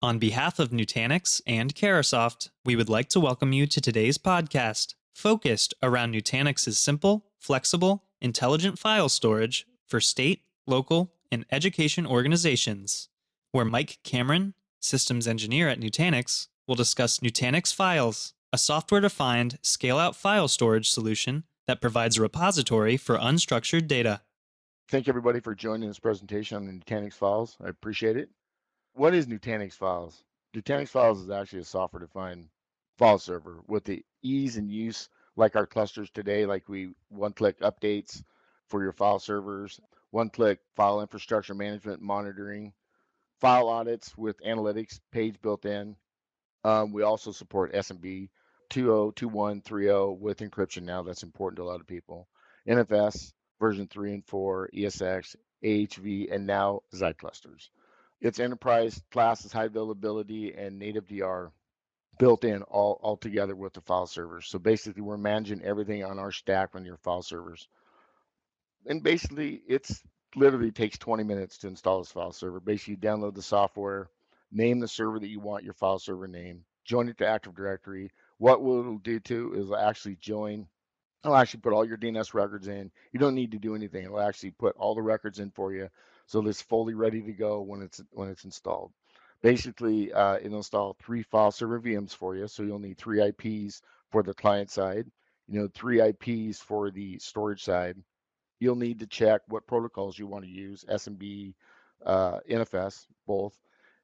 On behalf of Nutanix and Carahsoft, we would like to welcome you to today's podcast, focused around Nutanix's simple, flexible, intelligent file storage for state, local, and education organizations, where Mike Cameron, systems engineer at Nutanix, will discuss Nutanix Files, a software-defined scale-out file storage solution that provides a repository for unstructured data. Thank you everybody for joining this presentation on the Nutanix Files. I appreciate it. What is Nutanix Files? Nutanix Files is actually a software-defined file server with the ease and use like our clusters today, like we one-click updates for your file servers, one-click file infrastructure management monitoring, file audits with analytics page built in. We also support SMB 2.0, 2.1, 3.0 with encryption now. That's important to a lot of people. NFS version 3 and 4, ESX, AHV, and now Xi clusters. Its enterprise class is high availability and native DR built in all together with the file servers. So basically, we're managing everything on our stack on your file servers. And basically, it's literally takes 20 minutes to install this file server. Basically, you download the software, name the server that you want your file server name, join it to Active Directory. What it'll do too is actually join. It'll actually put all your DNS records in. You don't need to do anything. It'll actually put all the records in for you, so it's fully ready to go when it's installed. Basically, it'll install 3 file server VMs for you, so you'll need 3 IPs for the client side, 3 IPs for the storage side. You'll need to check what protocols you want to use, SMB, NFS, both.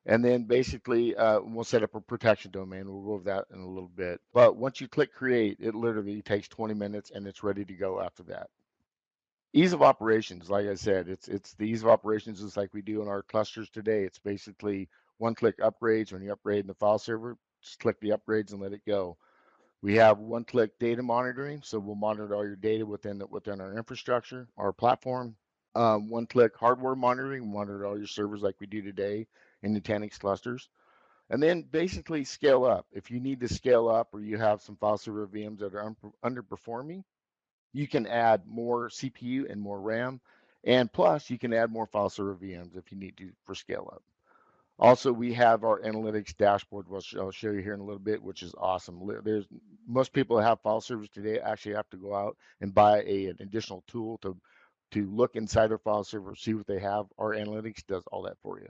And then basically, we'll set up a protection domain. We'll go over that in a little bit. But once you click create, it literally takes 20 minutes and it's ready to go after that. Ease of operations, like I said, it's the ease of operations is like we do in our clusters today. It's basically one-click upgrades. When you upgrade in the file server, just click the upgrades and let it go. We have one-click data monitoring, so we'll monitor all your data within our infrastructure, our platform. One-click hardware monitoring, monitor all your servers like we do today in Nutanix clusters. And then basically scale up. If you need to scale up or you have some file server VMs that are underperforming, you can add more CPU and more RAM. And plus, you can add more file server VMs if you need to for scale up. Also, we have our analytics dashboard, which I'll show you here in a little bit, which is awesome. Most people that have file servers today actually have to go out and buy an additional tool to look inside their file server, see what they have. Our analytics does all that for you.